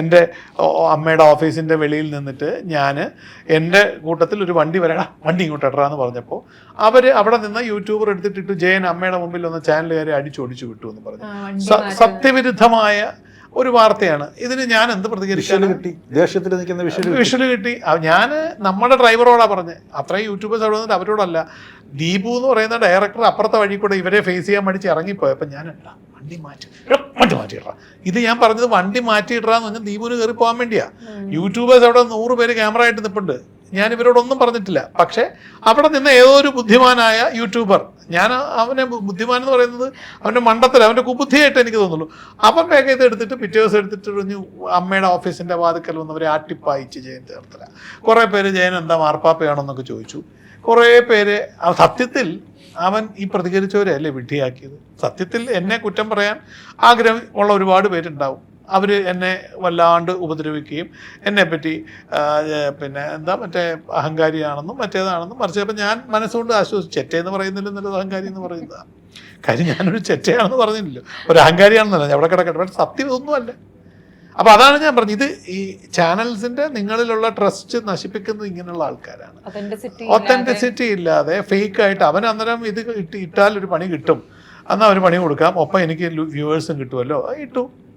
എൻ്റെ അമ്മയുടെ ഓഫീസിൻ്റെ വെളിയിൽ നിന്നിട്ട് ഞാൻ എൻ്റെ കൂട്ടത്തിൽ ഒരു വണ്ടി വരടാ, വണ്ടി ഇങ്ങോട്ട് ഇടറാന്ന് പറഞ്ഞപ്പോൾ അവർ അവിടെ നിന്ന് യൂട്യൂബർ എടുത്തിട്ടിട്ട് ജയൻ അമ്മയുടെ മുമ്പിൽ ഒന്ന് ചാനലുകാരെ അടിച്ചോടിച്ചു വിട്ടു എന്ന് പറഞ്ഞു. സത്യവിരുദ്ധമായ ഒരു വാർത്തയാണ്. ഇതിന് ഞാൻ എന്ത് പ്രതികരിക്കാൻ കിട്ടി? ദേഷ്യത്തിൽ നിൽക്കുന്ന വിഷല് കിട്ടി. ഞാൻ നമ്മുടെ ഡ്രൈവറോടാണ് പറഞ്ഞത്. അത്രയും യൂട്യൂബേഴ്സ് അവിടെ വന്നിട്ട് അവരോടല്ല. ദീപു എന്ന് പറയുന്ന ഡയറക്ടർ അപ്പുറത്തെ വഴി കൂടെ ഇവരെ ഫേസ് ചെയ്യാൻ മടിച്ച് ഇറങ്ങിപ്പോയപ്പോൾ ഞാനല്ല, വണ്ടി മാറ്റിയിടാം. ഇത് ഞാൻ പറഞ്ഞത് വണ്ടി മാറ്റിയിടാന്ന് പറഞ്ഞാൽ ദീപുവിന് കയറി പോകാൻ വേണ്ടിയാ. യൂട്യൂബേഴ്സ് അവിടെ 100 പേര് ക്യാമറ ആയിട്ട് നിൽപ്പുണ്ട്. ഞാൻ ഇവരോടൊന്നും പറഞ്ഞിട്ടില്ല. പക്ഷെ അവിടെ നിന്ന് ഏതോ ഒരു ബുദ്ധിമാനായ യൂട്യൂബർ, ഞാൻ അവനെ ബുദ്ധിമാൻ എന്ന് പറയുന്നത് അവൻ്റെ മണ്ടത്തിൽ, അവൻ്റെ കുബുദ്ധിയായിട്ട് എനിക്ക് തോന്നുള്ളൂ, അവൻ വേഗം ഇത് എടുത്തിട്ട് പിറ്റേ ദിവസം എടുത്തിട്ട് പറഞ്ഞു അമ്മയുടെ ഓഫീസിൻ്റെ വാതിക്കൽ വന്നവരെ ആട്ടിപ്പായിച്ച് ജയൻ ചേർത്തല. കുറേ പേര് ജയൻ എന്താ മാർപ്പാപ്പയാണെന്നൊക്കെ ചോദിച്ചു. കുറേ പേര് സത്യത്തിൽ അവൻ ഈ പ്രതികരിച്ചവരെയല്ലേ വിഡ്ഢിയാക്കിയത്. സത്യത്തിൽ എന്നെ കുറ്റം പറയാൻ ആഗ്രഹം ഉള്ള ഒരുപാട് പേരുണ്ടാവും. അവർ എന്നെ വല്ലാണ്ട് ഉപദ്രവിക്കുകയും എന്നെപ്പറ്റി പിന്നെ മറ്റേ അഹങ്കാരിയാണെന്നും മറ്റേതാണെന്നും മറിച്ച്. അപ്പം ഞാൻ മനസ്സുകൊണ്ട് ആശ്വസിച്ചു. ചെറ്റയെന്ന് പറയുന്നില്ല എന്നുള്ളത് അഹങ്കാരി എന്ന് പറയുന്നതാണ്. കാര്യം ഞാനൊരു ചെറ്റയാണെന്ന് പറഞ്ഞില്ലല്ലോ, ഒരു അഹങ്കാരിയാണെന്നല്ല. അവിടെ കിടക്കട്ടെ, പക്ഷേ സത്യം ഇതൊന്നുമല്ല. അപ്പോൾ അതാണ് ഞാൻ പറഞ്ഞത്, ഇത് ഈ ചാനൽസിൻ്റെ നിങ്ങളിലുള്ള ട്രസ്റ്റ് നശിപ്പിക്കുന്നത് ഇങ്ങനെയുള്ള ആൾക്കാരാണ്. ഒത്തൻറ്റിസിറ്റി ഇല്ലാതെ ഫേക്കായിട്ട് അവൻ അന്നേരം ഇത് ഇട്ടാൽ ഒരു പണി കിട്ടും, എന്നാൽ ഒരു പണി കൊടുക്കാം, ഒപ്പം എനിക്ക് വ്യൂവേഴ്സും കിട്ടുമല്ലോ, ഇട്ടു.